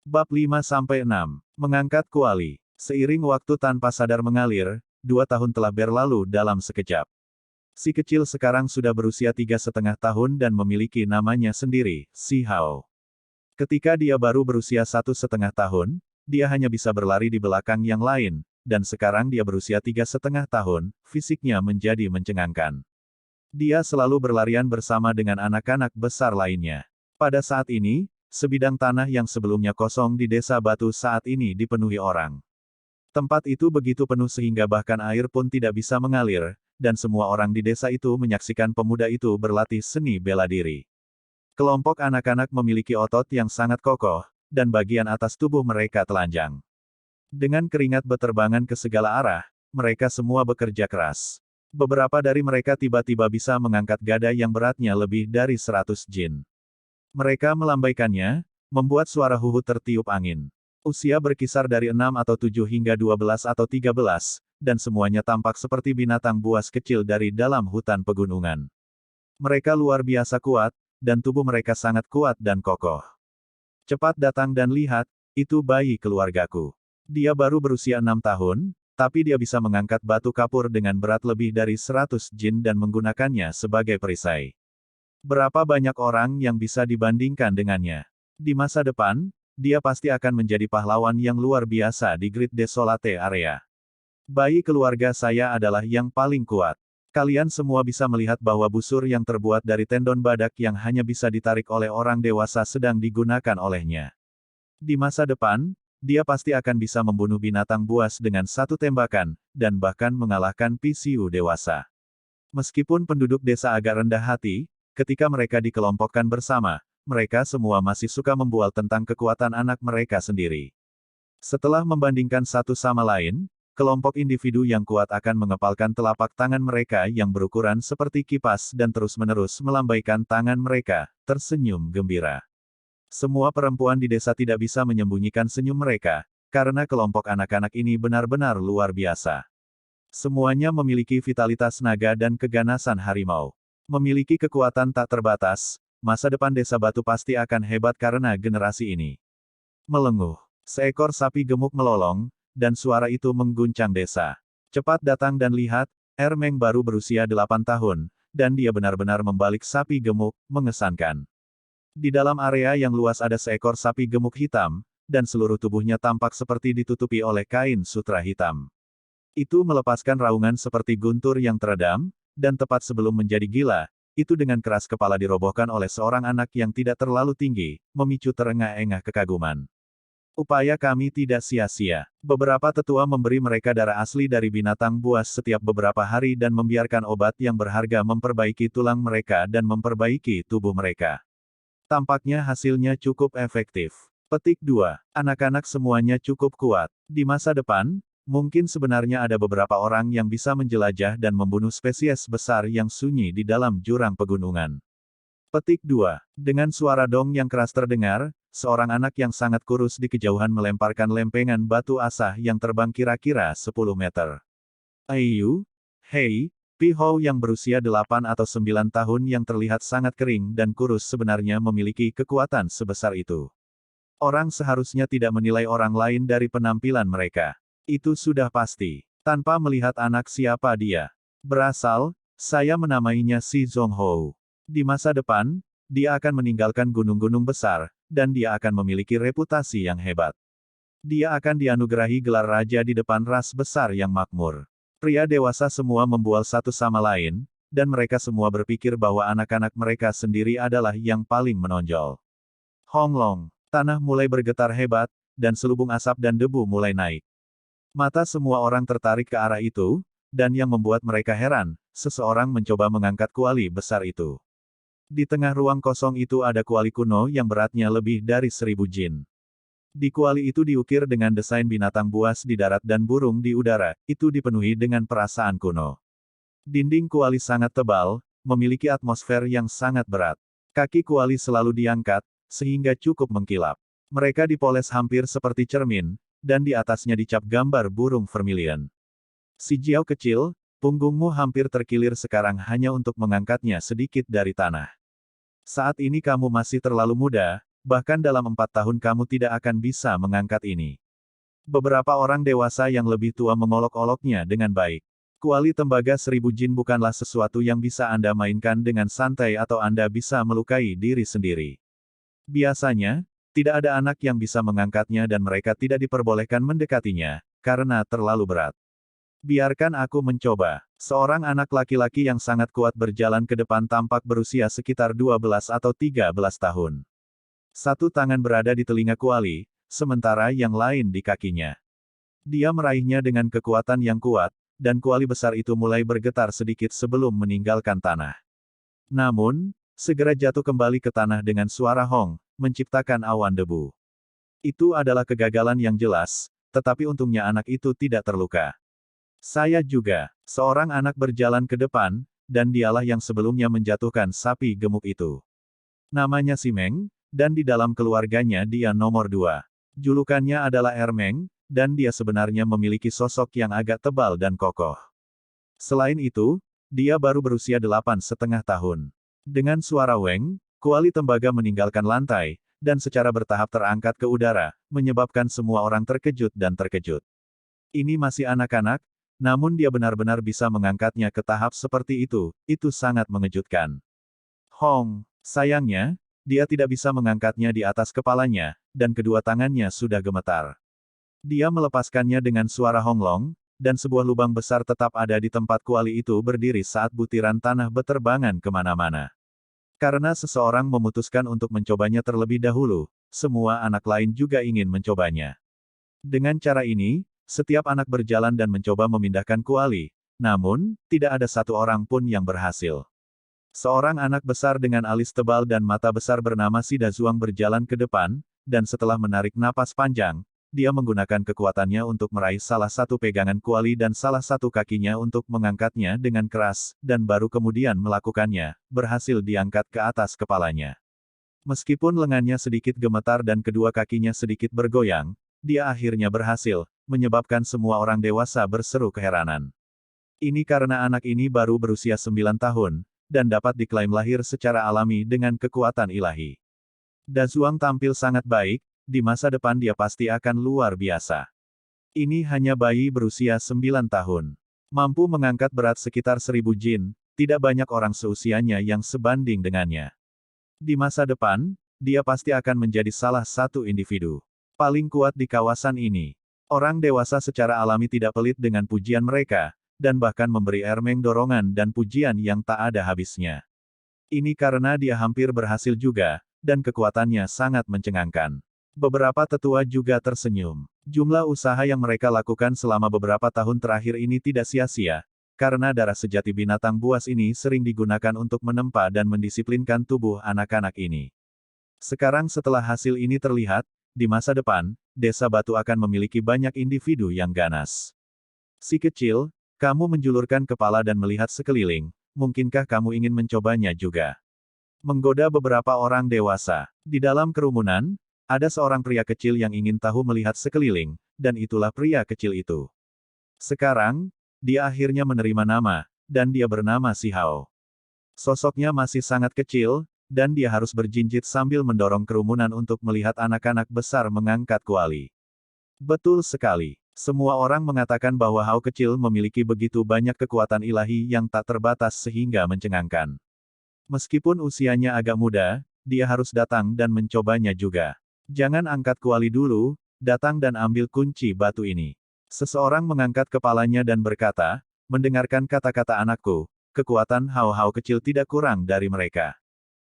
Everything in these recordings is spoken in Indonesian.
Bab 5-6. Mengangkat kuali. Seiring waktu tanpa sadar mengalir, 2 tahun telah berlalu dalam sekejap. Si kecil sekarang sudah berusia 3,5 tahun dan memiliki namanya sendiri, Si Hao. Ketika dia baru berusia 1,5 tahun, dia hanya bisa berlari di belakang yang lain, dan sekarang dia berusia 3,5 tahun, fisiknya menjadi mencengangkan. Dia selalu berlarian bersama dengan anak-anak besar lainnya. Pada saat ini, sebidang tanah yang sebelumnya kosong di desa batu saat ini dipenuhi orang. Tempat itu begitu penuh sehingga bahkan air pun tidak bisa mengalir, dan semua orang di desa itu menyaksikan pemuda itu berlatih seni bela diri. Kelompok anak-anak memiliki otot yang sangat kokoh, dan bagian atas tubuh mereka telanjang. Dengan keringat beterbangan ke segala arah, mereka semua bekerja keras. Beberapa dari mereka tiba-tiba bisa mengangkat gada yang beratnya lebih dari 100 jin. Mereka melambaikannya, membuat suara huhu tertiup angin. Usia berkisar dari 6 atau 7 hingga 12 atau 13, dan semuanya tampak seperti binatang buas kecil dari dalam hutan pegunungan. Mereka luar biasa kuat, dan tubuh mereka sangat kuat dan kokoh. Cepat datang dan lihat, itu bayi keluargaku. Dia baru berusia 6 tahun, tapi dia bisa mengangkat batu kapur dengan berat lebih dari 100 jin dan menggunakannya sebagai perisai. Berapa banyak orang yang bisa dibandingkan dengannya? Di masa depan, dia pasti akan menjadi pahlawan yang luar biasa di Great Desolate Area. Bayi keluarga saya adalah yang paling kuat. Kalian semua bisa melihat bahwa busur yang terbuat dari tendon badak yang hanya bisa ditarik oleh orang dewasa sedang digunakan olehnya. Di masa depan, dia pasti akan bisa membunuh binatang buas dengan satu tembakan, dan bahkan mengalahkan PCU dewasa. Meskipun penduduk desa agak rendah hati, ketika mereka dikelompokkan bersama, mereka semua masih suka membual tentang kekuatan anak mereka sendiri. Setelah membandingkan satu sama lain, kelompok individu yang kuat akan mengepalkan telapak tangan mereka yang berukuran seperti kipas dan terus-menerus melambaikan tangan mereka, tersenyum gembira. Semua perempuan di desa tidak bisa menyembunyikan senyum mereka, karena kelompok anak-anak ini benar-benar luar biasa. Semuanya memiliki vitalitas naga dan keganasan harimau. Memiliki kekuatan tak terbatas, masa depan desa batu pasti akan hebat karena generasi ini. Melenguh. Seekor sapi gemuk melolong, dan suara itu mengguncang desa. Cepat datang dan lihat, Ermeng baru berusia 8 tahun, dan dia benar-benar membalik sapi gemuk, mengesankan. Di dalam area yang luas ada seekor sapi gemuk hitam, dan seluruh tubuhnya tampak seperti ditutupi oleh kain sutra hitam. Itu melepaskan raungan seperti guntur yang teredam, dan tepat sebelum menjadi gila, itu dengan keras kepala dirobohkan oleh seorang anak yang tidak terlalu tinggi, memicu terengah-engah kekaguman. Upaya kami tidak sia-sia. Beberapa tetua memberi mereka darah asli dari binatang buas setiap beberapa hari dan membiarkan obat yang berharga memperbaiki tulang mereka dan memperbaiki tubuh mereka. Tampaknya hasilnya cukup efektif. Petik 2. Anak-anak semuanya cukup kuat. Di masa depan, mungkin sebenarnya ada beberapa orang yang bisa menjelajah dan membunuh spesies besar yang sunyi di dalam jurang pegunungan. Petik 2. Dengan suara dong yang keras terdengar, seorang anak yang sangat kurus di kejauhan melemparkan lempengan batu asah yang terbang kira-kira 10 meter. Ayu, hei, Pi Hou yang berusia 8 atau 9 tahun yang terlihat sangat kering dan kurus sebenarnya memiliki kekuatan sebesar itu. Orang seharusnya tidak menilai orang lain dari penampilan mereka. Itu sudah pasti. Tanpa melihat anak siapa dia berasal, saya menamainya Si Zonghou. Di masa depan, dia akan meninggalkan gunung-gunung besar, dan dia akan memiliki reputasi yang hebat. Dia akan dianugerahi gelar raja di depan ras besar yang makmur. Pria dewasa semua membual satu sama lain, dan mereka semua berpikir bahwa anak-anak mereka sendiri adalah yang paling menonjol. Honglong, tanah mulai bergetar hebat, dan selubung asap dan debu mulai naik. Mata semua orang tertarik ke arah itu, dan yang membuat mereka heran, seseorang mencoba mengangkat kuali besar itu. Di tengah ruang kosong itu ada kuali kuno yang beratnya lebih dari 1000 jin. Di kuali itu diukir dengan desain binatang buas di darat dan burung di udara, itu dipenuhi dengan perasaan kuno. Dinding kuali sangat tebal, memiliki atmosfer yang sangat berat. Kaki kuali selalu diangkat, sehingga cukup mengkilap. Mereka dipoles hampir seperti cermin, dan di atasnya dicap gambar burung vermilion. Si Jiao kecil, punggungmu hampir terkilir sekarang hanya untuk mengangkatnya sedikit dari tanah. Saat ini kamu masih terlalu muda, bahkan dalam 4 tahun kamu tidak akan bisa mengangkat ini. Beberapa orang dewasa yang lebih tua mengolok-oloknya dengan baik. Kuali tembaga 1000 jin bukanlah sesuatu yang bisa Anda mainkan dengan santai atau Anda bisa melukai diri sendiri. Biasanya, tidak ada anak yang bisa mengangkatnya dan mereka tidak diperbolehkan mendekatinya, karena terlalu berat. Biarkan aku mencoba. Seorang anak laki-laki yang sangat kuat berjalan ke depan tampak berusia sekitar 12 atau 13 tahun. Satu tangan berada di telinga Kuali, sementara yang lain di kakinya. Dia meraihnya dengan kekuatan yang kuat, dan kuali besar itu mulai bergetar sedikit sebelum meninggalkan tanah. Namun, segera jatuh kembali ke tanah dengan suara hong, menciptakan awan debu. Itu adalah kegagalan yang jelas, tetapi untungnya anak itu tidak terluka. Saya juga, seorang anak berjalan ke depan, dan dialah yang sebelumnya menjatuhkan sapi gemuk itu. Namanya Simeng, dan di dalam keluarganya dia nomor 2. Julukannya adalah Ermeng, dan dia sebenarnya memiliki sosok yang agak tebal dan kokoh. Selain itu, dia baru berusia 8,5 tahun. Dengan suara weng, kuali tembaga meninggalkan lantai, dan secara bertahap terangkat ke udara, menyebabkan semua orang terkejut dan terkejut. Ini masih anak-anak, namun dia benar-benar bisa mengangkatnya ke tahap seperti itu sangat mengejutkan. Hong, sayangnya, dia tidak bisa mengangkatnya di atas kepalanya, dan kedua tangannya sudah gemetar. Dia melepaskannya dengan suara honglong, dan sebuah lubang besar tetap ada di tempat kuali itu berdiri saat butiran tanah beterbangan kemana-mana. Karena seseorang memutuskan untuk mencobanya terlebih dahulu, semua anak lain juga ingin mencobanya. Dengan cara ini, setiap anak berjalan dan mencoba memindahkan kuali, namun, tidak ada satu orang pun yang berhasil. Seorang anak besar dengan alis tebal dan mata besar bernama Sida Zuang berjalan ke depan, dan setelah menarik napas panjang, dia menggunakan kekuatannya untuk meraih salah satu pegangan kuali dan salah satu kakinya untuk mengangkatnya dengan keras, dan baru kemudian melakukannya, berhasil diangkat ke atas kepalanya. Meskipun lengannya sedikit gemetar dan kedua kakinya sedikit bergoyang, dia akhirnya berhasil, menyebabkan semua orang dewasa berseru keheranan. Ini karena anak ini baru berusia 9 tahun, dan dapat diklaim lahir secara alami dengan kekuatan ilahi. Dazuang tampil sangat baik, di masa depan dia pasti akan luar biasa. Ini hanya bayi berusia 9 tahun. Mampu mengangkat berat sekitar 1000 jin, tidak banyak orang seusianya yang sebanding dengannya. Di masa depan, dia pasti akan menjadi salah satu individu paling kuat di kawasan ini. Orang dewasa secara alami tidak pelit dengan pujian mereka, dan bahkan memberi Ermeng dorongan dan pujian yang tak ada habisnya. Ini karena dia hampir berhasil juga, dan kekuatannya sangat mencengangkan. Beberapa tetua juga tersenyum. Jumlah usaha yang mereka lakukan selama beberapa tahun terakhir ini tidak sia-sia, karena darah sejati binatang buas ini sering digunakan untuk menempa dan mendisiplinkan tubuh anak-anak ini. Sekarang setelah hasil ini terlihat, di masa depan, Desa Batu akan memiliki banyak individu yang ganas. Si kecil, kamu menjulurkan kepala dan melihat sekeliling, mungkinkah kamu ingin mencobanya juga? Menggoda beberapa orang dewasa. Di dalam kerumunan, ada seorang pria kecil yang ingin tahu melihat sekeliling, dan itulah pria kecil itu. Sekarang, dia akhirnya menerima nama, dan dia bernama Si Hao. Sosoknya masih sangat kecil, dan dia harus berjinjit sambil mendorong kerumunan untuk melihat anak-anak besar mengangkat kuali. Betul sekali. Semua orang mengatakan bahwa Hao kecil memiliki begitu banyak kekuatan ilahi yang tak terbatas sehingga mencengangkan. Meskipun usianya agak muda, dia harus datang dan mencobanya juga. Jangan angkat kuali dulu, datang dan ambil kunci batu ini. Seseorang mengangkat kepalanya dan berkata, mendengarkan kata-kata anakku, kekuatan Hao kecil tidak kurang dari mereka.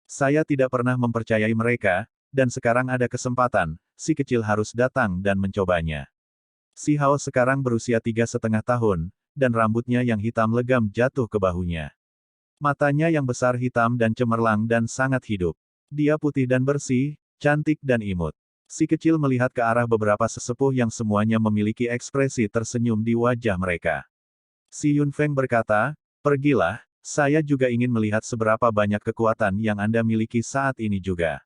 Saya tidak pernah mempercayai mereka, dan sekarang ada kesempatan, si kecil harus datang dan mencobanya. Si Hao sekarang berusia 3,5 tahun, dan rambutnya yang hitam legam jatuh ke bahunya. Matanya yang besar hitam dan cemerlang dan sangat hidup. Dia putih dan bersih, cantik dan imut. Si kecil melihat ke arah beberapa sesepuh yang semuanya memiliki ekspresi tersenyum di wajah mereka. Si Yunfeng berkata, pergilah, saya juga ingin melihat seberapa banyak kekuatan yang Anda miliki saat ini juga.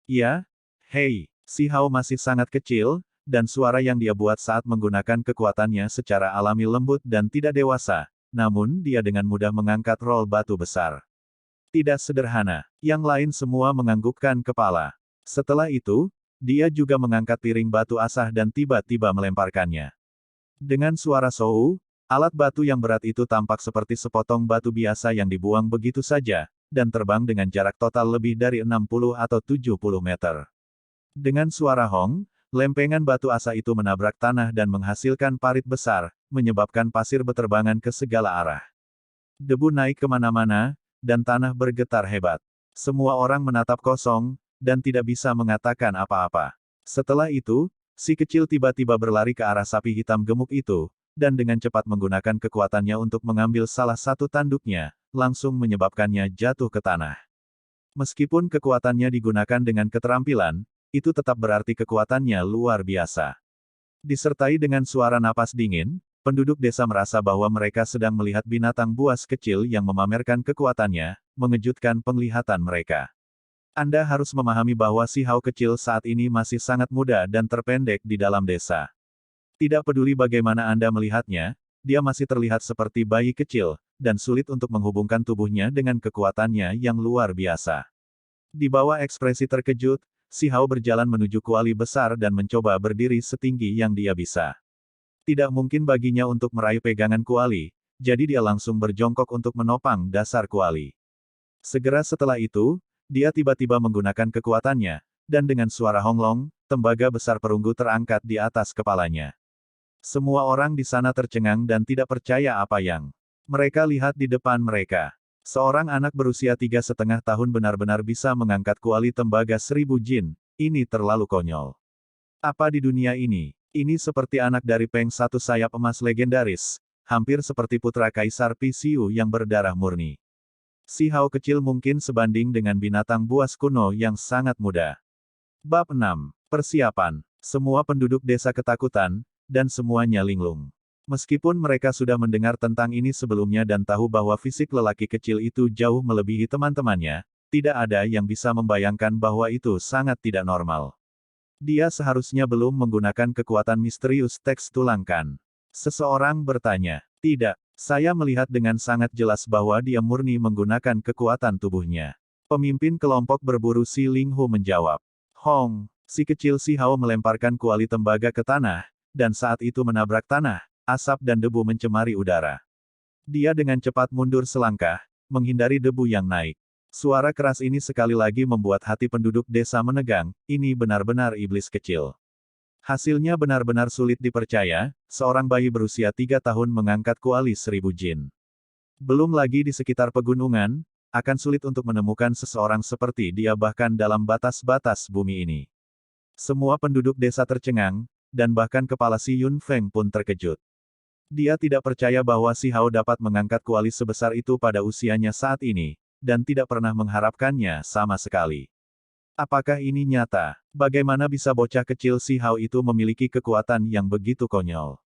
Ya? Hei, si Hao masih sangat kecil, dan suara yang dia buat saat menggunakan kekuatannya secara alami lembut dan tidak dewasa, namun dia dengan mudah mengangkat rol batu besar. Tidak sederhana. Yang lain semua menganggukkan kepala. Setelah itu, dia juga mengangkat piring batu asah dan tiba-tiba melemparkannya. Dengan suara "sou", alat batu yang berat itu tampak seperti sepotong batu biasa yang dibuang begitu saja, dan terbang dengan jarak total lebih dari 60 atau 70 meter. Dengan suara "hong", lempengan batu asa itu menabrak tanah dan menghasilkan parit besar, menyebabkan pasir beterbangan ke segala arah. Debu naik kemana-mana, dan tanah bergetar hebat. Semua orang menatap kosong, dan tidak bisa mengatakan apa-apa. Setelah itu, si kecil tiba-tiba berlari ke arah sapi hitam gemuk itu, dan dengan cepat menggunakan kekuatannya untuk mengambil salah satu tanduknya, langsung menyebabkannya jatuh ke tanah. Meskipun kekuatannya digunakan dengan keterampilan, itu tetap berarti kekuatannya luar biasa. Disertai dengan suara napas dingin, penduduk desa merasa bahwa mereka sedang melihat binatang buas kecil yang memamerkan kekuatannya, mengejutkan penglihatan mereka. Anda harus memahami bahwa si Hao kecil saat ini masih sangat muda dan terpendek di dalam desa. Tidak peduli bagaimana Anda melihatnya, dia masih terlihat seperti bayi kecil, dan sulit untuk menghubungkan tubuhnya dengan kekuatannya yang luar biasa. Di bawah ekspresi terkejut, si Hao berjalan menuju kuali besar dan mencoba berdiri setinggi yang dia bisa. Tidak mungkin baginya untuk meraih pegangan kuali, jadi dia langsung berjongkok untuk menopang dasar kuali. Segera setelah itu, dia tiba-tiba menggunakan kekuatannya, dan dengan suara honglong, tembaga besar perunggu terangkat di atas kepalanya. Semua orang di sana tercengang dan tidak percaya apa yang mereka lihat di depan mereka. Seorang anak berusia 3,5 tahun benar-benar bisa mengangkat kuali tembaga 1000 jin, ini terlalu konyol. Apa di dunia ini? Ini seperti anak dari Peng Satu sayap emas legendaris, hampir seperti putra Kaisar Pisiu yang berdarah murni. Si Hao kecil mungkin sebanding dengan binatang buas kuno yang sangat muda. Bab 6. Persiapan. Semua penduduk desa ketakutan, dan semuanya linglung. Meskipun mereka sudah mendengar tentang ini sebelumnya dan tahu bahwa fisik lelaki kecil itu jauh melebihi teman-temannya, tidak ada yang bisa membayangkan bahwa itu sangat tidak normal. Dia seharusnya belum menggunakan kekuatan misterius teks tulangkan. Seseorang bertanya. Tidak. Saya melihat dengan sangat jelas bahwa dia murni menggunakan kekuatan tubuhnya. Pemimpin kelompok berburu Si Linghu menjawab. Hong, si kecil Si Hao melemparkan kuali tembaga ke tanah, dan saat itu menabrak tanah, asap dan debu mencemari udara. Dia dengan cepat mundur selangkah, menghindari debu yang naik. Suara keras ini sekali lagi membuat hati penduduk desa menegang, ini benar-benar iblis kecil. Hasilnya benar-benar sulit dipercaya, seorang bayi berusia 3 tahun mengangkat kuali 1000 jin. Belum lagi di sekitar pegunungan, akan sulit untuk menemukan seseorang seperti dia bahkan dalam batas-batas bumi ini. Semua penduduk desa tercengang, dan bahkan kepala si Yun Feng pun terkejut. Dia tidak percaya bahwa si Hao dapat mengangkat kuali sebesar itu pada usianya saat ini, dan tidak pernah mengharapkannya sama sekali. Apakah ini nyata? Bagaimana bisa bocah kecil si Hao itu memiliki kekuatan yang begitu konyol?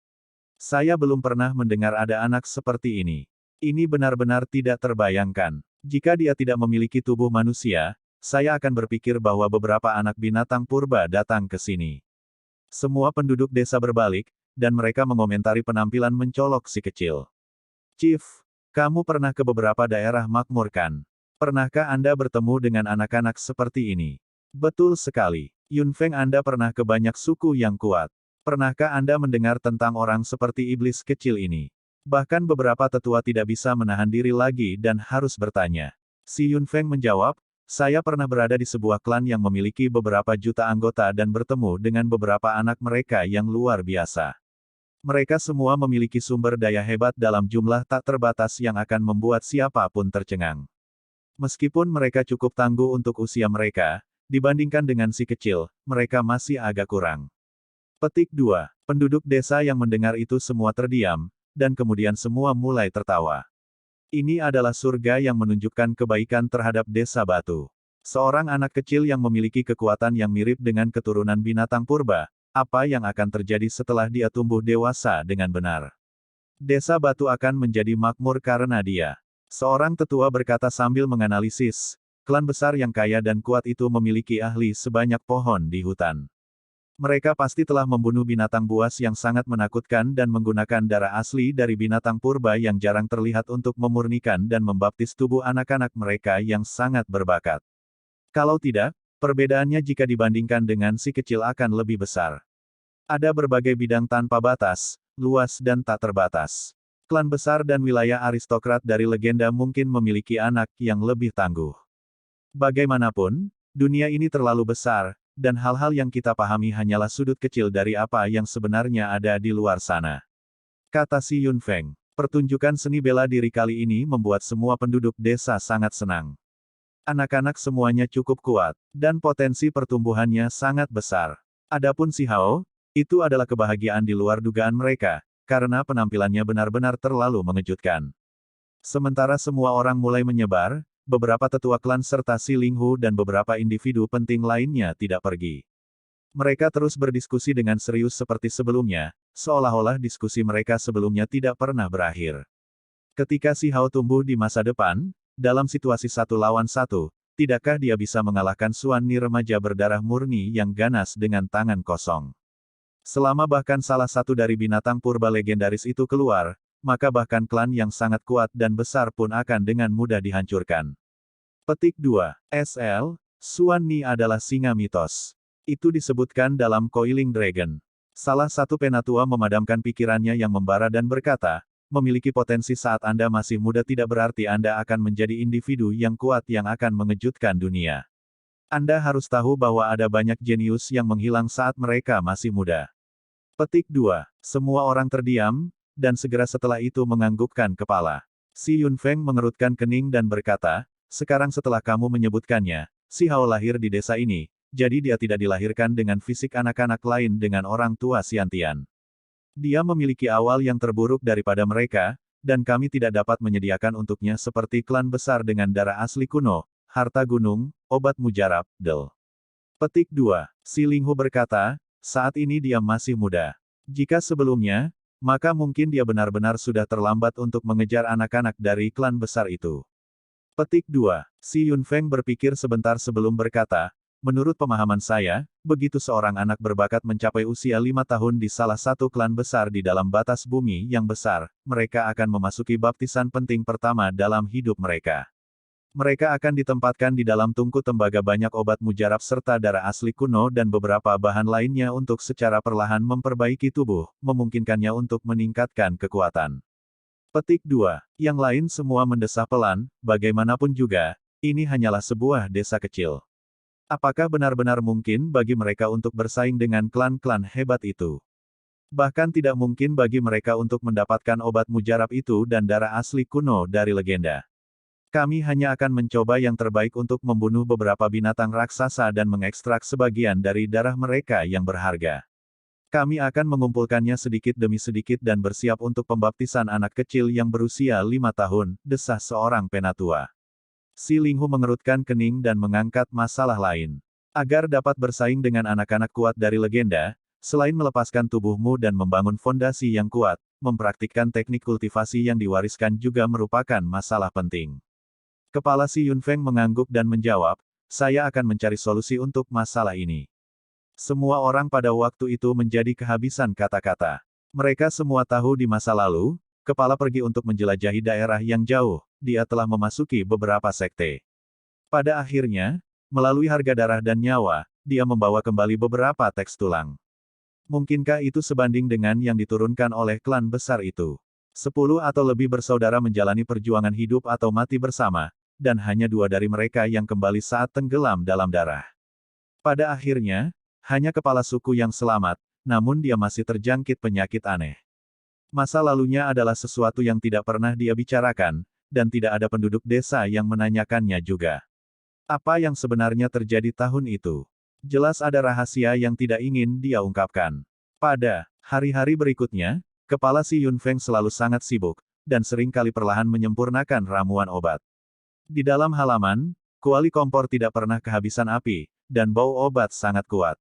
Saya belum pernah mendengar ada anak seperti ini. Ini benar-benar tidak terbayangkan. Jika dia tidak memiliki tubuh manusia, saya akan berpikir bahwa beberapa anak binatang purba datang ke sini. Semua penduduk desa berbalik, dan mereka mengomentari penampilan mencolok si kecil. Chief, kamu pernah ke beberapa daerah makmur kan? Pernahkah Anda bertemu dengan anak-anak seperti ini? Betul sekali. Yun Feng, Anda pernah ke banyak suku yang kuat. Pernahkah Anda mendengar tentang orang seperti iblis kecil ini? Bahkan beberapa tetua tidak bisa menahan diri lagi dan harus bertanya. Si Yun Feng menjawab, saya pernah berada di sebuah klan yang memiliki beberapa juta anggota dan bertemu dengan beberapa anak mereka yang luar biasa. Mereka semua memiliki sumber daya hebat dalam jumlah tak terbatas yang akan membuat siapapun tercengang. Meskipun mereka cukup tangguh untuk usia mereka, dibandingkan dengan si kecil, mereka masih agak kurang. Petik 2. Penduduk desa yang mendengar itu semua terdiam, dan kemudian semua mulai tertawa. Ini adalah surga yang menunjukkan kebaikan terhadap desa batu. Seorang anak kecil yang memiliki kekuatan yang mirip dengan keturunan binatang purba, apa yang akan terjadi setelah dia tumbuh dewasa dengan benar? Desa batu akan menjadi makmur karena dia. Seorang tetua berkata sambil menganalisis, klan besar yang kaya dan kuat itu memiliki ahli sebanyak pohon di hutan. Mereka pasti telah membunuh binatang buas yang sangat menakutkan dan menggunakan darah asli dari binatang purba yang jarang terlihat untuk memurnikan dan membaptis tubuh anak-anak mereka yang sangat berbakat. Kalau tidak, Perbedaannya jika dibandingkan dengan si kecil akan lebih besar. Ada berbagai bidang tanpa batas, luas dan tak terbatas. Klan besar dan wilayah aristokrat dari legenda mungkin memiliki anak yang lebih tangguh. Bagaimanapun, dunia ini terlalu besar, dan hal-hal yang kita pahami hanyalah sudut kecil dari apa yang sebenarnya ada di luar sana. Kata si Yunfeng. Pertunjukan seni bela diri kali ini membuat semua penduduk desa sangat senang. Anak-anak semuanya cukup kuat, dan potensi pertumbuhannya sangat besar. Adapun si Hao, itu adalah kebahagiaan di luar dugaan mereka, karena penampilannya benar-benar terlalu mengejutkan. Sementara semua orang mulai menyebar, beberapa tetua klan serta si Linghu dan beberapa individu penting lainnya tidak pergi. Mereka terus berdiskusi dengan serius seperti sebelumnya, seolah-olah diskusi mereka sebelumnya tidak pernah berakhir. Ketika si Hao tumbuh di masa depan, dalam situasi 1 lawan 1, tidakkah dia bisa mengalahkan Xuan Ni remaja berdarah murni yang ganas dengan tangan kosong? Selama bahkan salah satu dari binatang purba legendaris itu keluar, maka bahkan klan yang sangat kuat dan besar pun akan dengan mudah dihancurkan. Petik 2. SL, Xuan Ni adalah singa mitos. Itu disebutkan dalam Coiling Dragon. Salah satu penatua memadamkan pikirannya yang membara dan berkata, memiliki potensi saat Anda masih muda tidak berarti Anda akan menjadi individu yang kuat yang akan mengejutkan dunia. Anda harus tahu bahwa ada banyak jenius yang menghilang saat mereka masih muda. Petik 2. Semua orang terdiam, dan segera setelah itu menganggukkan kepala. Si Yunfeng mengerutkan kening dan berkata, sekarang setelah kamu menyebutkannya, si Hao lahir di desa ini, jadi dia tidak dilahirkan dengan fisik anak-anak lain dengan orang tua Xiantian. Dia memiliki awal yang terburuk daripada mereka, dan kami tidak dapat menyediakan untuknya seperti klan besar dengan darah asli kuno, harta gunung, obat mujarab, del. Petik 2. Si Linghu berkata, saat ini dia masih muda. Jika sebelumnya, maka mungkin dia benar-benar sudah terlambat untuk mengejar anak-anak dari klan besar itu. Petik 2. Si Yunfeng berpikir sebentar sebelum berkata, menurut pemahaman saya, begitu seorang anak berbakat mencapai usia 5 tahun di salah satu klan besar di dalam batas bumi yang besar, mereka akan memasuki baptisan penting pertama dalam hidup mereka. Mereka akan ditempatkan di dalam tungku tembaga banyak obat mujarab serta darah asli kuno dan beberapa bahan lainnya untuk secara perlahan memperbaiki tubuh, memungkinkannya untuk meningkatkan kekuatan. Petik 2. Yang lain semua mendesah pelan, bagaimanapun juga, ini hanyalah sebuah desa kecil. Apakah benar-benar mungkin bagi mereka untuk bersaing dengan klan-klan hebat itu? Bahkan tidak mungkin bagi mereka untuk mendapatkan obat mujarab itu dan darah asli kuno dari legenda. Kami hanya akan mencoba yang terbaik untuk membunuh beberapa binatang raksasa dan mengekstrak sebagian dari darah mereka yang berharga. Kami akan mengumpulkannya sedikit demi sedikit dan bersiap untuk pembaptisan anak kecil yang berusia 5 tahun, desah seorang penatua. Si Linghu mengerutkan kening dan mengangkat masalah lain. Agar dapat bersaing dengan anak-anak kuat dari legenda, selain melepaskan tubuhmu dan membangun fondasi yang kuat, mempraktikkan teknik kultivasi yang diwariskan juga merupakan masalah penting. Kepala si Yunfeng mengangguk dan menjawab, saya akan mencari solusi untuk masalah ini. Semua orang pada waktu itu menjadi kehabisan kata-kata. Mereka semua tahu di masa lalu, kepala pergi untuk menjelajahi daerah yang jauh, dia telah memasuki beberapa sekte. Pada akhirnya, melalui harga darah dan nyawa, dia membawa kembali beberapa teks tulang. Mungkinkah itu sebanding dengan yang diturunkan oleh klan besar itu? 10 atau lebih bersaudara menjalani perjuangan hidup atau mati bersama, dan hanya 2 dari mereka yang kembali saat tenggelam dalam darah. Pada akhirnya, hanya kepala suku yang selamat, namun dia masih terjangkit penyakit aneh. Masa lalunya adalah sesuatu yang tidak pernah dia bicarakan, dan tidak ada penduduk desa yang menanyakannya juga. Apa yang sebenarnya terjadi tahun itu? Jelas ada rahasia yang tidak ingin dia ungkapkan. Pada hari-hari berikutnya, kepala si Yunfeng selalu sangat sibuk, dan seringkali perlahan menyempurnakan ramuan obat. Di dalam halaman, kuali kompor tidak pernah kehabisan api, dan bau obat sangat kuat.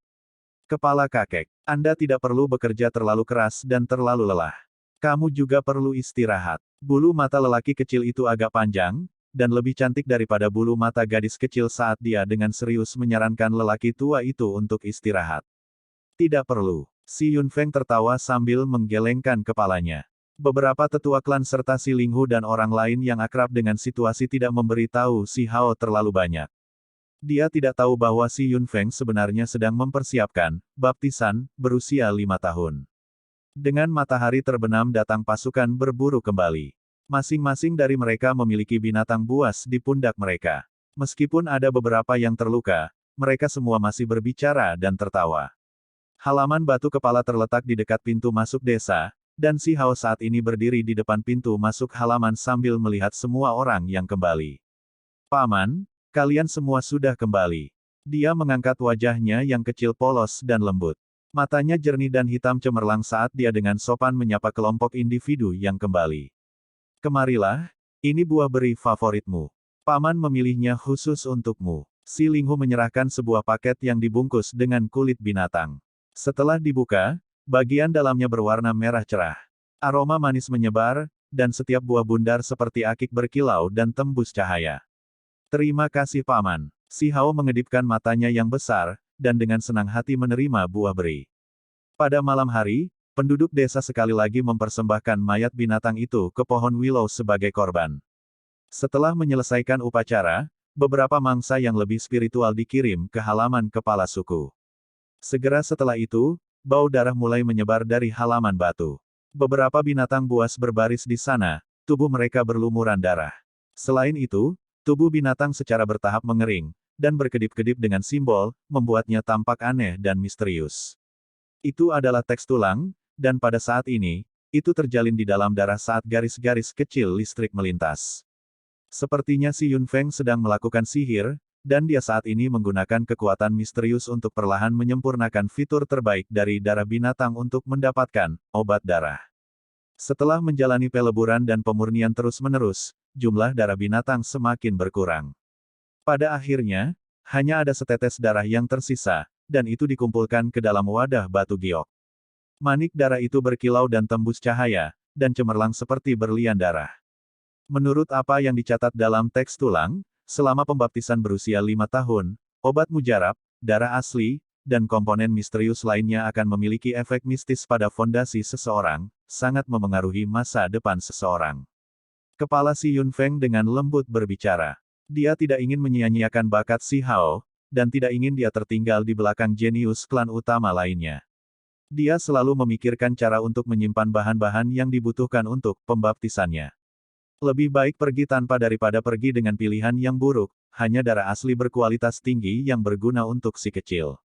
Kepala kakek, Anda tidak perlu bekerja terlalu keras dan terlalu lelah. Kamu juga perlu istirahat. Bulu mata lelaki kecil itu agak panjang, dan lebih cantik daripada bulu mata gadis kecil saat dia dengan serius menyarankan lelaki tua itu untuk istirahat. Tidak perlu. Si Yunfeng tertawa sambil menggelengkan kepalanya. Beberapa tetua klan serta si Linghu dan orang lain yang akrab dengan situasi tidak memberitahu si Hao terlalu banyak. Dia tidak tahu bahwa si Yunfeng sebenarnya sedang mempersiapkan baptisan berusia 5 tahun. Dengan matahari terbenam datang pasukan berburu kembali. Masing-masing dari mereka memiliki binatang buas di pundak mereka. Meskipun ada beberapa yang terluka, mereka semua masih berbicara dan tertawa. Halaman batu kepala terletak di dekat pintu masuk desa, dan Si Hao saat ini berdiri di depan pintu masuk halaman sambil melihat semua orang yang kembali. Paman, kalian semua sudah kembali. Dia mengangkat wajahnya yang kecil polos dan lembut. Matanya jernih dan hitam cemerlang saat dia dengan sopan menyapa kelompok individu yang kembali. Kemarilah, ini buah beri favoritmu. Paman memilihnya khusus untukmu. Si Linghu menyerahkan sebuah paket yang dibungkus dengan kulit binatang. Setelah dibuka, bagian dalamnya berwarna merah cerah. Aroma manis menyebar, dan setiap buah bundar seperti akik berkilau dan tembus cahaya. Terima kasih Paman. Si Hao mengedipkan matanya yang besar, dan dengan senang hati menerima buah beri. Pada malam hari, penduduk desa sekali lagi mempersembahkan mayat binatang itu ke pohon willow sebagai korban. Setelah menyelesaikan upacara, beberapa mangsa yang lebih spiritual dikirim ke halaman kepala suku. Segera setelah itu, bau darah mulai menyebar dari halaman batu. Beberapa binatang buas berbaris di sana, tubuh mereka berlumuran darah. Selain itu, tubuh binatang secara bertahap mengering, dan berkedip-kedip dengan simbol, membuatnya tampak aneh dan misterius. Itu adalah teks tulang, dan pada saat ini, itu terjalin di dalam darah saat garis-garis kecil listrik melintas. Sepertinya si Yunfeng sedang melakukan sihir, dan dia saat ini menggunakan kekuatan misterius untuk perlahan menyempurnakan fitur terbaik dari darah binatang untuk mendapatkan obat darah. Setelah menjalani peleburan dan pemurnian terus-menerus, jumlah darah binatang semakin berkurang. Pada akhirnya, hanya ada setetes darah yang tersisa, dan itu dikumpulkan ke dalam wadah batu giok. Manik darah itu berkilau dan tembus cahaya, dan cemerlang seperti berlian darah. Menurut apa yang dicatat dalam teks tulang, selama pembaptisan berusia 5 tahun, obat mujarab, darah asli, dan komponen misterius lainnya akan memiliki efek mistis pada fondasi seseorang, sangat memengaruhi masa depan seseorang. Kepala si Yunfeng dengan lembut berbicara. Dia tidak ingin menyia-nyiakan bakat Si Hao, dan tidak ingin dia tertinggal di belakang jenius klan utama lainnya. Dia selalu memikirkan cara untuk menyimpan bahan-bahan yang dibutuhkan untuk pembaptisannya. Lebih baik pergi tanpa daripada pergi dengan pilihan yang buruk, hanya darah asli berkualitas tinggi yang berguna untuk si kecil.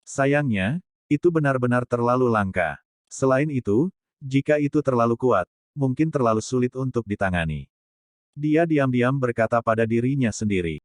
Sayangnya, itu benar-benar terlalu langka. Selain itu, jika itu terlalu kuat, mungkin terlalu sulit untuk ditangani. Dia diam-diam berkata pada dirinya sendiri.